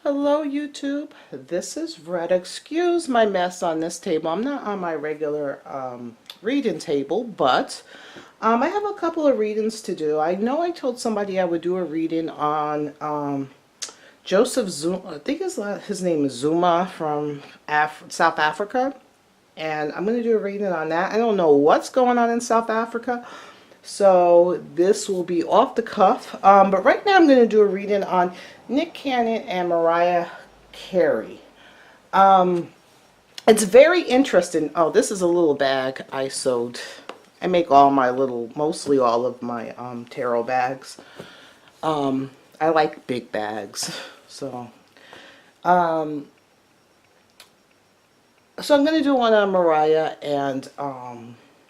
Hello YouTube, this is Red. Excuse my mess on this table. I'm not on my regular reading table, but I have a couple of readings to do. I know I told somebody I would do a reading on Joseph Zuma. I think his name is Zuma from South Africa, and I'm going to do a reading on that. I don't know what's going on in South Africa, so this will be off the cuff. But right now I'm going to do a reading on Nick Cannon and Mariah Carey. It's very interesting. Oh, this is a little bag I sewed. I make mostly all of my tarot bags. I like big bags. So I'm going to do one on Mariah and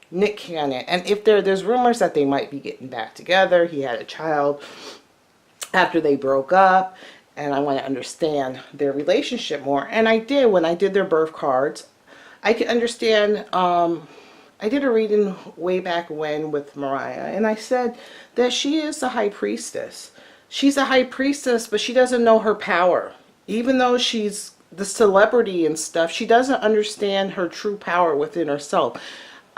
Nick Cannon. And if there's rumors that they might be getting back together. He had a child after they broke up, and I want to understand their relationship more. And I did when I did their birth cards. I could understand. I did a reading way back when with Mariah, and I said that she is the high priestess. She's a high priestess, but she doesn't know her power. Even though she's the celebrity and stuff, she doesn't understand her true power within herself.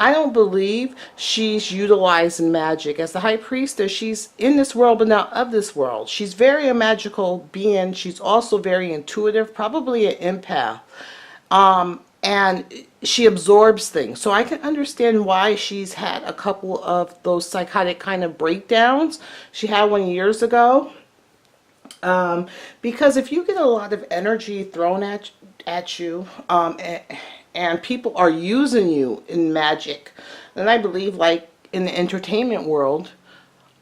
I don't believe she's utilizing magic. As the high priestess, she's in this world but not of this world. She's very a magical being. She's also very intuitive, probably an empath. And she absorbs things. So I can understand why she's had a couple of those psychotic kind of breakdowns. She had one years ago. Because if you get a lot of energy thrown at you, and people are using you in magic, then I believe, like in the entertainment world,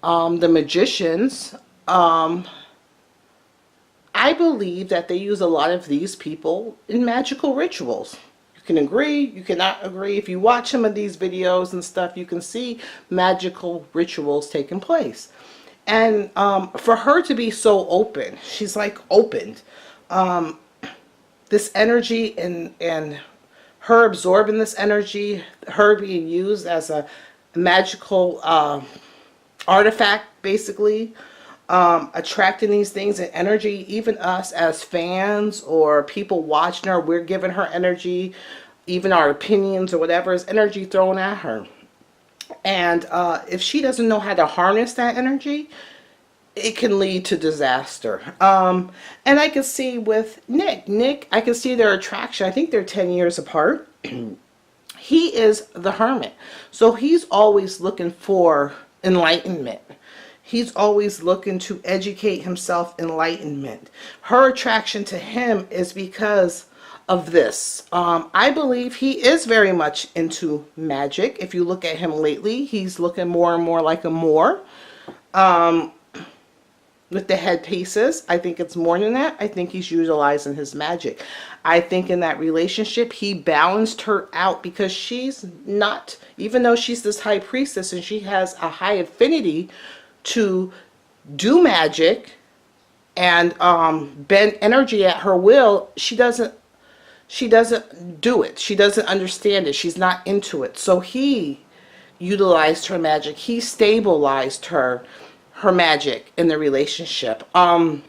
the magicians, I believe that they use a lot of these people in magical rituals. You can agree, you cannot agree. If you watch some of these videos and stuff, you can see magical rituals taking place. And for her to be so open, she's like opened. This energy and her absorbing this energy, her being used as a magical artifact, basically, attracting these things and energy. Even us as fans or people watching her, we're giving her energy, even our opinions or whatever is energy thrown at her. And if she doesn't know how to harness that energy, it can lead to disaster. And I can see with Nick, I can see their attraction. I think they're 10 years apart. He is the hermit. So he's always looking for enlightenment. He's always looking to educate himself, enlightenment. Her attraction to him is because of this. I believe he is very much into magic. If you look at him lately, he's looking more and more like a Moor. With the headpieces, I think it's more than that. I think he's utilizing his magic. I think in that relationship, he balanced her out because she's not, even though she's this high priestess and she has a high affinity to do magic and bend energy at her will, she doesn't do it. She doesn't understand it. She's not into it. So he utilized her magic. He stabilized her magic in the relationship. And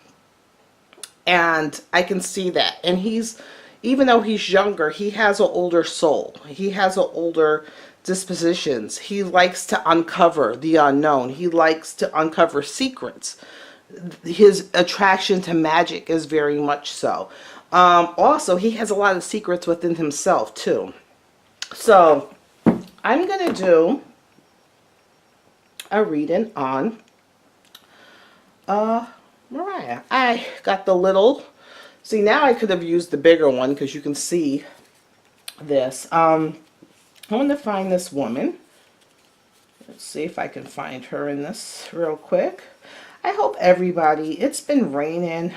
I can see that. And even though he's younger, he has an older soul. He has an older dispositions. He likes to uncover the unknown. He likes to uncover secrets. His attraction to magic is very much so. Also, he has a lot of secrets within himself too. So I'm going to do a reading on Mariah. I got the little, see, now I could have used the bigger one because you can see this. I want to find this woman. Let's see if I can find her in this real quick. I hope everybody, it's been raining.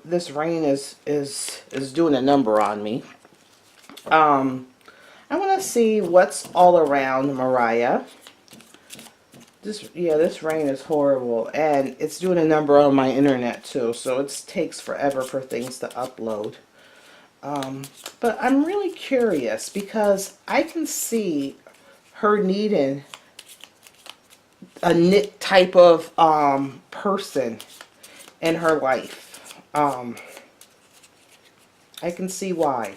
This rain is doing a number on me. I want to see what's all around Mariah. This rain is horrible, and it's doing a number on my internet too, so it takes forever for things to upload. But I'm really curious because I can see her needing a type of person in her life. I can see why.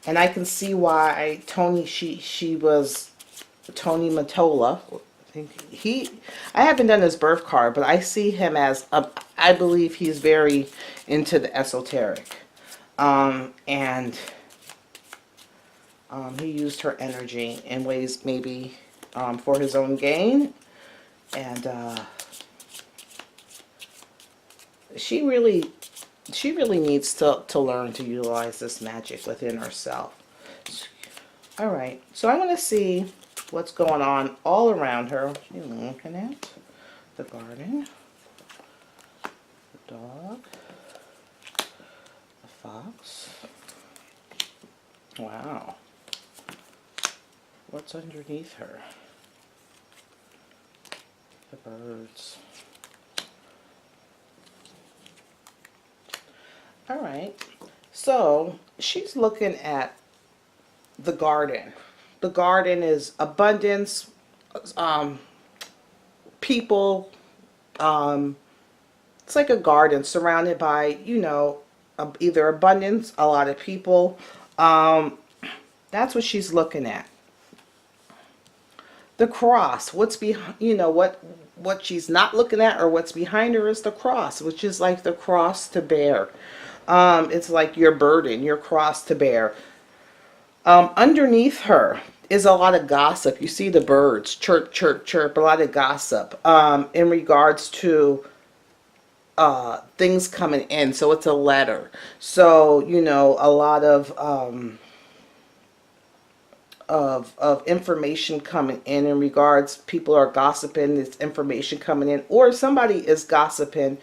And I can see why Tony, she was Tony Mottola. I haven't done his birth card, but I see him as, I believe he's very into the esoteric. And he used her energy in ways maybe for his own gain. And she really needs to learn to utilize this magic within herself. All right, so I want to see what's going on all around her. She's looking at the garden, the dog, the fox. Wow. What's underneath her? The birds. All right, so she's looking at the garden. The garden is abundance, people. It's like a garden surrounded by, you know, either abundance, a lot of people. That's what she's looking at. The cross. What's behind? You know what she's not looking at, or what's behind her, is the cross, which is like the cross to bear. It's like your burden, your cross to bear. Underneath her is a lot of gossip. You see the birds chirp, chirp, chirp, a lot of gossip in regards to things coming in. So it's a letter. So, you know, a lot of information coming in regards, people are gossiping, there's information coming in, or somebody is gossiping,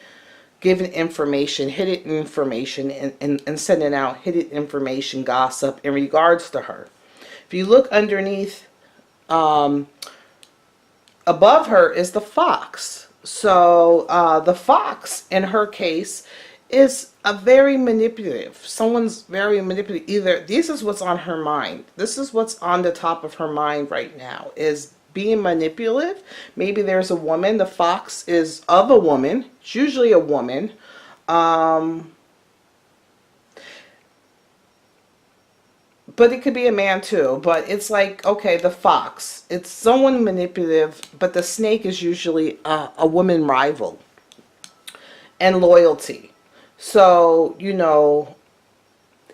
giving information, hidden information, and sending out hidden information, gossip in regards to her. If you look underneath, above her is the fox. So the fox, in her case, is a very manipulative. Someone's very manipulative. Either this is what's on her mind. This is what's on the top of her mind right now, is being manipulative. Maybe there's a woman. The fox is of a woman. It's usually a woman. But it could be a man too. But it's like, okay, the fox. It's someone manipulative, but the snake is usually a woman rival. And loyalty. So, you know,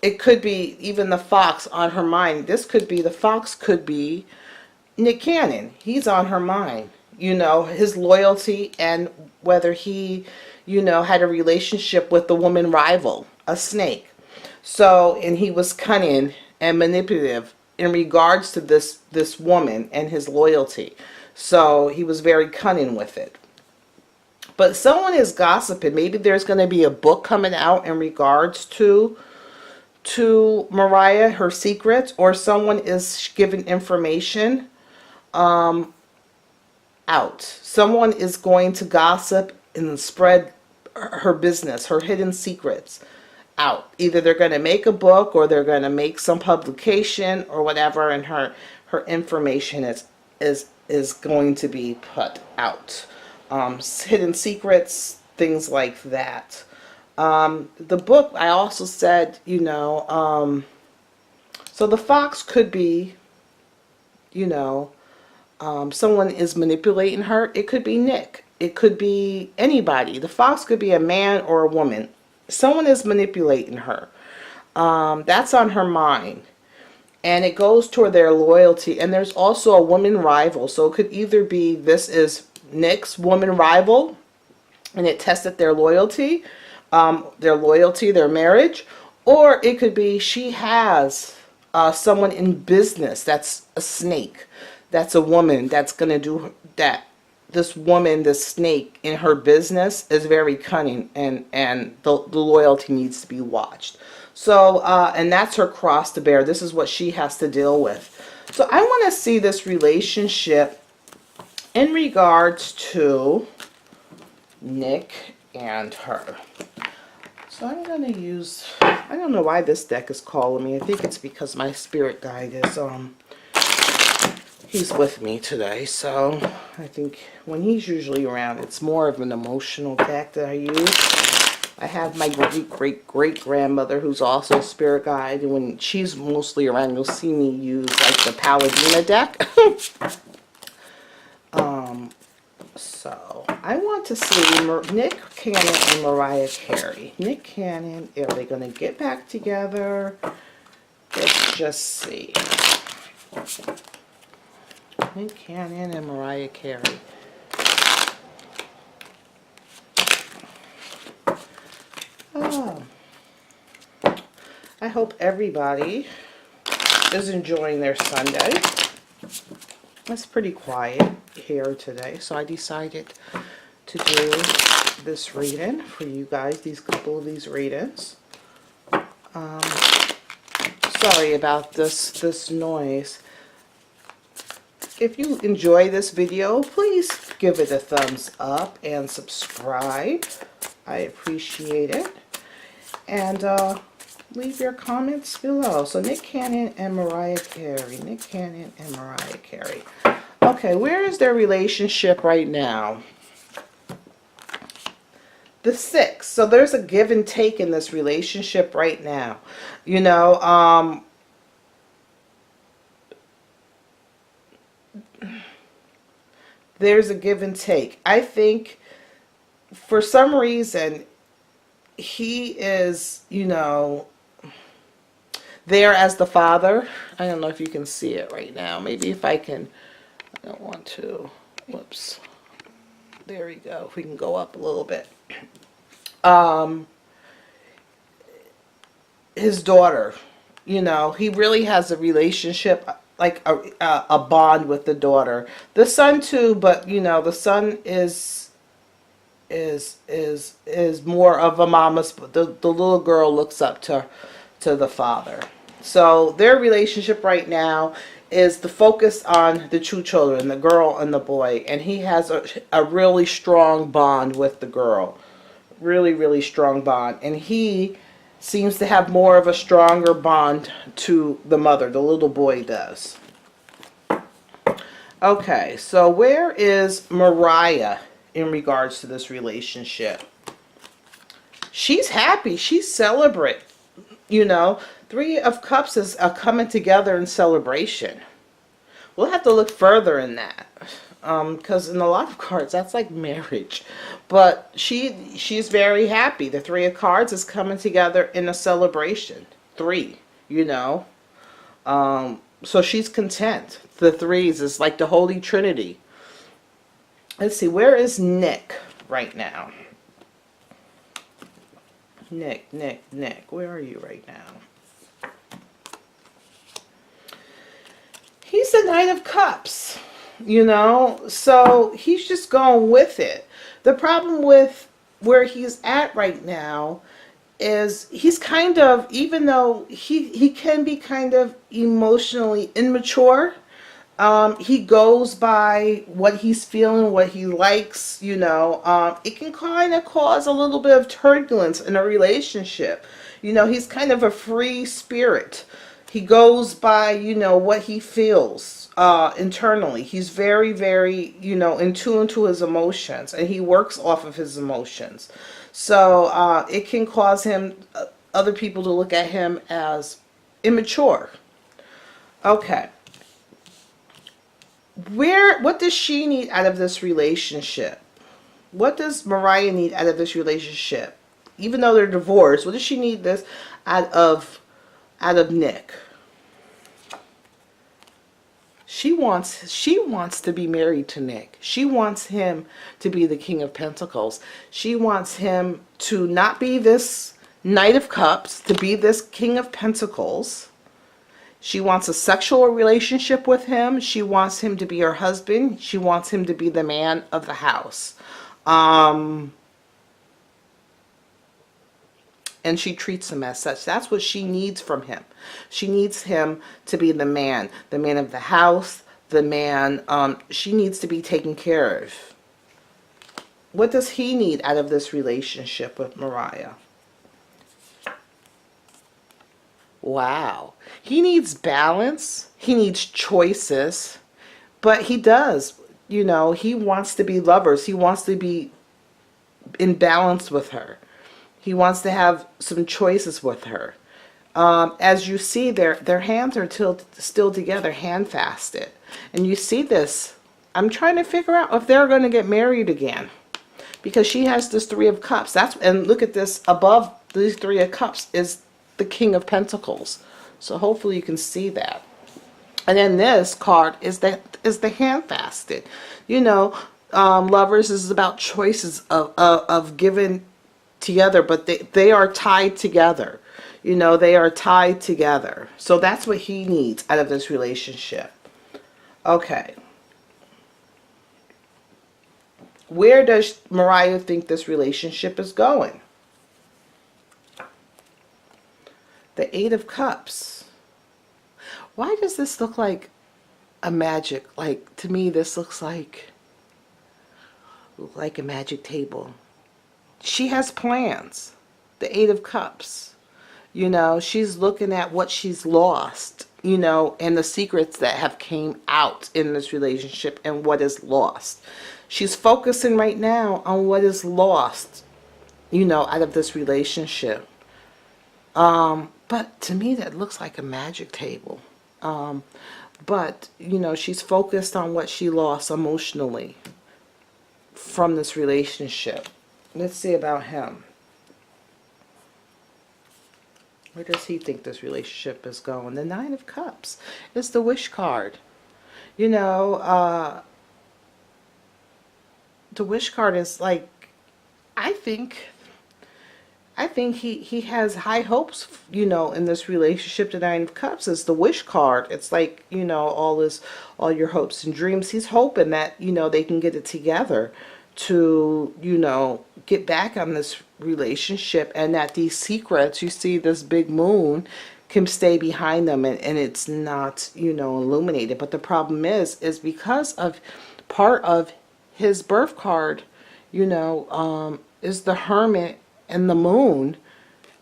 it could be even the fox on her mind. This could be, the fox could be Nick Cannon. He's on her mind. You know, his loyalty, and whether he, you know, had a relationship with the woman rival, a snake. So, and he was cunning and manipulative in regards to this woman and his loyalty. So he was very cunning with it. But someone is gossiping. Maybe there's going to be a book coming out in regards to Mariah, her secrets, or someone is giving information out. Someone is going to gossip and spread her business, her hidden secrets out. Either they're going to make a book, or they're going to make some publication or whatever, and her information is going to be put out. Hidden secrets, things like that. The book, I also said, you know, so the fox could be, you know, someone is manipulating her. It could be Nick. It could be anybody. The fox could be a man or a woman. Someone is manipulating her. That's on her mind. And it goes toward their loyalty. And there's also a woman rival. So it could either be, this is Nick's woman rival, and it tested their loyalty, their marriage, or it could be she has someone in business that's a snake, that's a woman that's going to do that. This woman, this snake in her business is very cunning, and the loyalty needs to be watched. So, and that's her cross to bear. This is what she has to deal with. So I want to see this relationship in regards to Nick and her. So I'm going to use, I don't know why this deck is calling me. I think it's because my spirit guide is, he's with me today. So I think when he's usually around, it's more of an emotional deck that I use. I have my great-great-great-grandmother who's also a spirit guide, and when she's mostly around, you'll see me use like the Paladina deck. So I want to see Nick Cannon and Mariah Carey. Nick Cannon, are they going to get back together? Let's just see. Nick Cannon and Mariah Carey. Oh. I hope everybody is enjoying their Sunday. It's pretty quiet here today, so I decided to do this reading for you guys, these couple of these readings. Sorry about this noise. If you enjoy this video, please give it a thumbs up and subscribe. I appreciate it. And leave your comments below. So Nick Cannon and Mariah Carey. Nick Cannon and Mariah Carey. Okay, where is their relationship right now? The 6. So there's a give and take in this relationship right now. You know, there's a give and take. I think for some reason he is, you know, there as the father. I don't know if you can see it right now. Maybe if I can, I don't want to, whoops. There we go. If we can go up a little bit. His daughter, you know, he really has a relationship, like a bond with the daughter. The son too, but you know, the son is more of a mama's. The little girl looks up to the father. So their relationship right now is the focus on the two children, the girl and the boy, and he has a really strong bond with the girl. Really strong bond, and he seems to have more of a stronger bond to the mother. The little boy does. Okay, so where is Mariah in regards to this relationship? She's happy. She's celebrate. You know, 3 of Cups is a coming together in celebration. We'll have to look further in that. Because in a lot of cards, that's like marriage. But she's very happy. The 3 of Cards is coming together in a celebration. 3, you know. So she's content. The 3s is like the Holy Trinity. Let's see, where is Nick right now? Nick, where are you right now? He's the Knight of Cups, you know, so he's just going with it. The problem with where he's at right now is he's kind of, even though he can be kind of emotionally immature, he goes by what he's feeling, what he likes, you know. It can kind of cause a little bit of turbulence in a relationship. You know, he's kind of a free spirit. He goes by, you know, what he feels internally. He's very, you know, in tune to his emotions, and he works off of his emotions. So it can cause him, other people to look at him as immature. Okay. What does she need out of this relationship? What does Mariah need out of this relationship? Even though they're divorced, what does she need this out of Nick? She wants to be married to Nick. She wants him to be the King of Pentacles. She wants him to not be this Knight of Cups, to be this King of Pentacles. She wants a sexual relationship with him. She wants him to be her husband. She wants him to be the man of the house. And she treats him as such. That's what she needs from him. She needs him to be the man of the house, the man she needs to be taken care of. What does he need out of this relationship with Mariah? Wow. He needs balance. He needs choices. But he does. You know, he wants to be lovers. He wants to be in balance with her. He wants to have some choices with her. As you see, their hands are still together, hand fasted. And you see this. I'm trying to figure out if they're going to get married again. Because she has this Three of Cups. And look at this. Above these Three of Cups is the King of Pentacles. So hopefully you can see that. And then this card is the hand fasted. You know, lovers is about choices of giving together, but they are tied together. You know, they are tied together. So that's what he needs out of this relationship. Okay. Where does Mariah think this relationship is going? The Eight of Cups. Why does this look like a magic? Like, to me, this looks like a magic table. She has plans. The Eight of Cups. You know, she's looking at what she's lost, you know, and the secrets that have came out in this relationship and what is lost. She's focusing right now on what is lost, you know, out of this relationship. But to me, that looks like a magic table. But, you know, she's focused on what she lost emotionally from this relationship. Let's see about him. Where does he think this relationship is going? The Nine of Cups is the Wish card. You know, the Wish card is like, I think he has high hopes, you know, in this relationship. The Nine of Cups is the Wish card. It's like, you know, all your hopes and dreams. He's hoping that, you know, they can get it together to, you know, get back on this relationship, and that these secrets, you see this big moon, can stay behind them, and it's not, you know, illuminated. But the problem is because of part of his birth card, you know, is the Hermit and the Moon.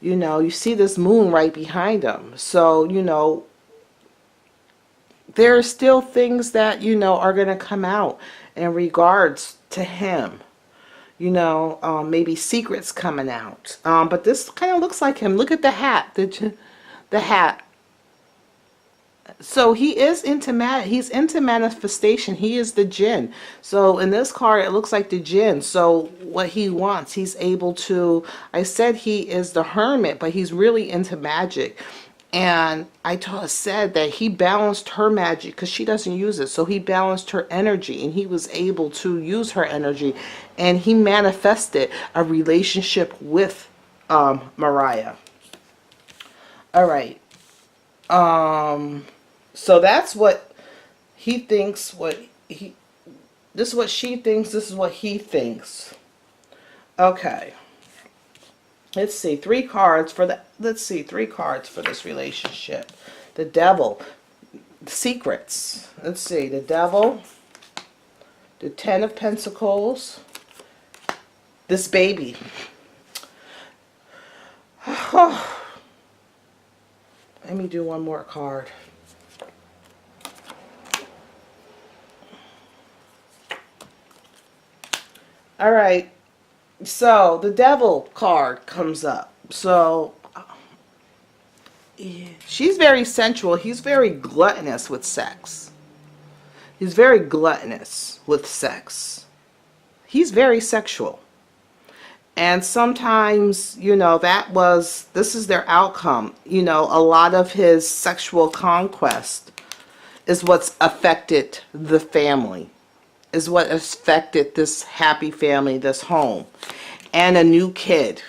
You know, you see this moon right behind him. So, you know, there are still things that, you know, are going to come out in regards to him. You know, maybe secrets coming out. But this kind of looks like him. Look at the hat. The hat. So he is he's into manifestation. He is the Jinn. So in this card, it looks like the Jinn. So what he wants, he's able to, I said he is the Hermit, but he's really into magic. And I said that he balanced her magic because she doesn't use it. So he balanced her energy, and he was able to use her energy. And he manifested a relationship with Mariah. All right. So that's what he thinks. This is what she thinks. This is what he thinks. Okay. Let's see, 3 cards for this relationship. The Devil, secrets. Let's see, the Devil, the Ten of Pentacles, this baby. Let me do one more card. All right. So the Devil card comes up. So she's very sensual. He's very gluttonous with sex. He's very gluttonous with sex. He's very sexual. And sometimes, you know, this is their outcome. You know, a lot of his sexual conquest is what's affected the family. Is what affected this happy family, this home, and a new kid.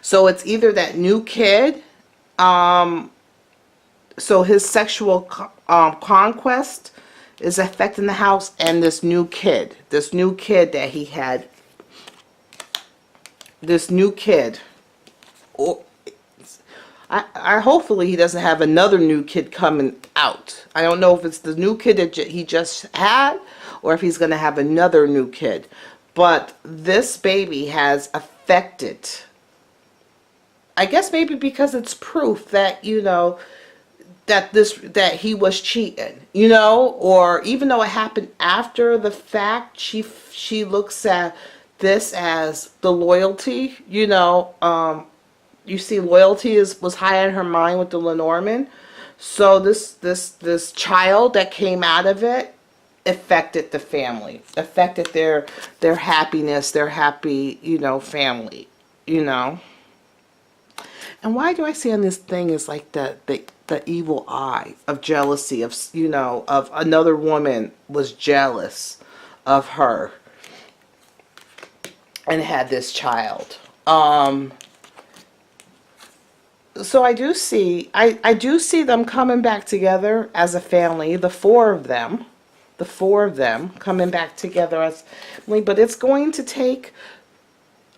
So it's either that new kid, so his sexual conquest is affecting the house, and this new kid that he had, this new kid, or I hopefully he doesn't have another new kid coming out. I don't know if it's the new kid that he just had, or if he's going to have another new kid. But this baby has affected, I guess maybe because it's proof that, you know, that he was cheating, you know, or even though it happened after the fact, she looks at this as the loyalty, you know, You see, loyalty was high on her mind with the Lenormand. So this child that came out of it affected the family, affected their happiness, their happy, family, you know. And why do I see on this thing is like the evil eye of jealousy of, of another woman was jealous of her and had this child. So I do see them coming back together as a family, the four of them coming back together as family, but it's going to take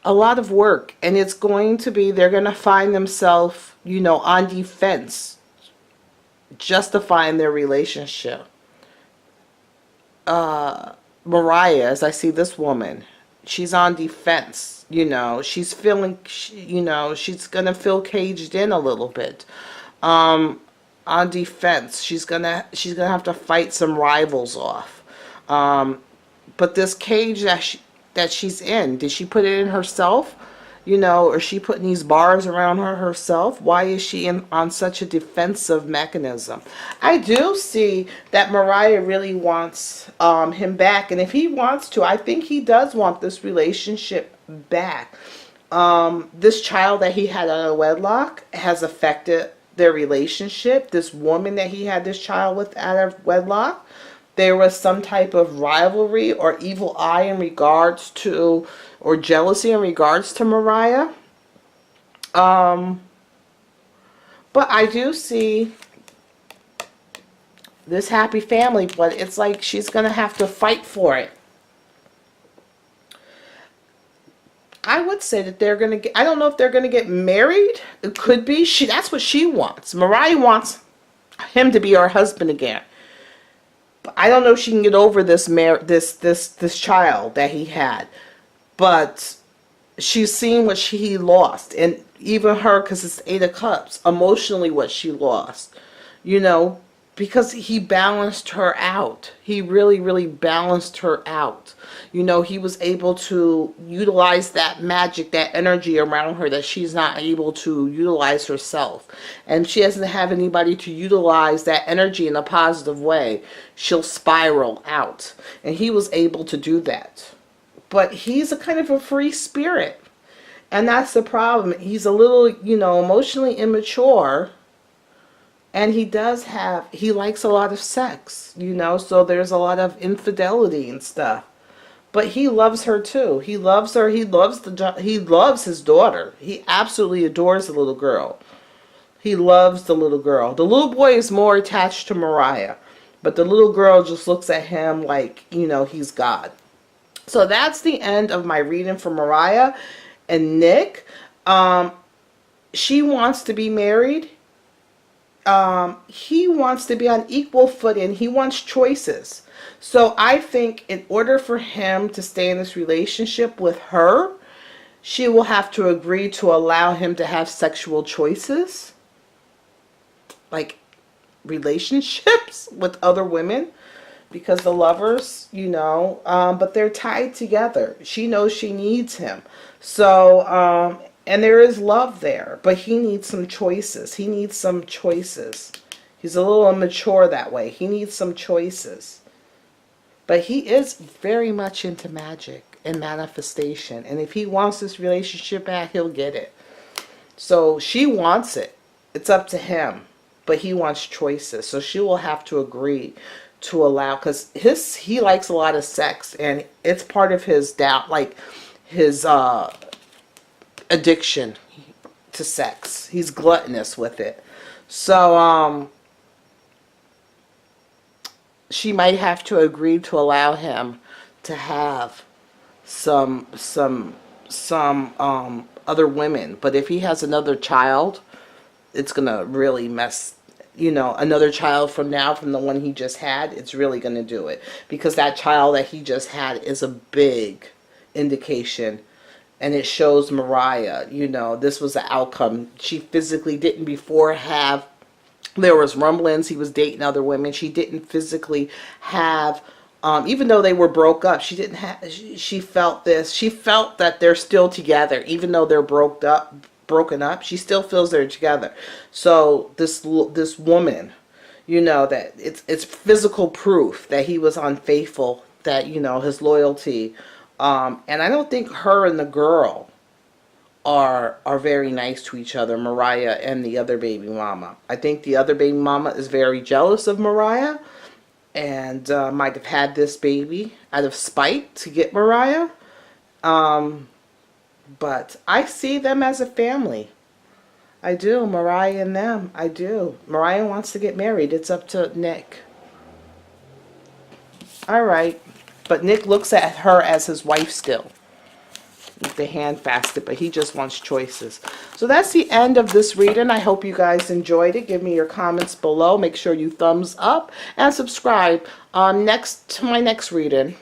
a lot of work, and it's going to be, they're going to find themselves, on defense, justifying their relationship. Mariah, as I see this woman, she's on defense, she's feeling, she's going to feel caged in a little bit. On defense, she's gonna have to fight some rivals off. But this cage that she's in, did she put it in herself? Or is she putting these bars around her herself? Why is she on such a defensive mechanism? I do see that Mariah really wants him back, and if he wants to, I think he does want this relationship back. This child that he had out of wedlock has affected their relationship. This woman that he had this child with out of wedlock, there was some type of rivalry or evil eye in regards to, or jealousy in regards to Mariah. But I do see this happy family, but it's like she's going to have to fight for it. I would say that they're going to get, I don't know if they're going to get married. It could be. That's what she wants. Mariah wants him to be her husband again. But I don't know if she can get over this child that he had. But she's seen what he lost. And even her, because it's 8 of Cups, emotionally what she lost. Because he balanced her out. He really, really balanced her out. He was able to utilize that magic, that energy around her that she's not able to utilize herself. And she doesn't have anybody to utilize that energy in a positive way. She'll spiral out. And he was able to do that. But he's a kind of a free spirit. And that's the problem. He's a little, emotionally immature. And he likes a lot of sex, so there's a lot of infidelity and stuff. But he loves her too. He loves her. He loves his daughter. He absolutely adores the little girl. He loves the little girl. The little boy is more attached to Mariah. But the little girl just looks at him like, he's God. So that's the end of my reading for Mariah and Nick. She wants to be married. He wants to be on equal footing. He wants choices. So I think in order for him to stay in this relationship with her, she will have to agree to allow him to have sexual choices. Like relationships with other women. Because the lovers, but they're tied together. She knows she needs him. So, and there is love there, but he needs some choices. He needs some choices. He's a little immature that way. He needs some choices. But he is very much into magic and manifestation. And if he wants this relationship back, he'll get it. So she wants it. It's up to him. But he wants choices. So she will have to agree to allow, because he likes a lot of sex. And it's part of his doubt, like his addiction to sex. He's gluttonous with it. So she might have to agree to allow him to have some other women. But if he has another child, it's gonna really mess, another child from the one he just had, it's really gonna do it, because that child that he just had is a big indication. And it shows Mariah, this was the outcome. She physically didn't before have, there was rumblings, he was dating other women. She didn't physically have, even though they were broke up, she didn't have, she felt this. She felt that they're still together, even though they're broke up. broken up, she still feels they're together. So this woman, you know, that it's physical proof that he was unfaithful, that, you know, his loyalty. And I don't think her and the girl are very nice to each other, Mariah and the other baby mama. I think the other baby mama is very jealous of Mariah and might have had this baby out of spite to get Mariah. But I see them as a family. I do, Mariah and them. I do. Mariah wants to get married. It's up to Nick. All right. But Nick looks at her as his wife still. The hand fasted, but he just wants choices. So that's the end of this reading. I hope you guys enjoyed it. Give me your comments below. Make sure you thumbs up and subscribe to my next reading.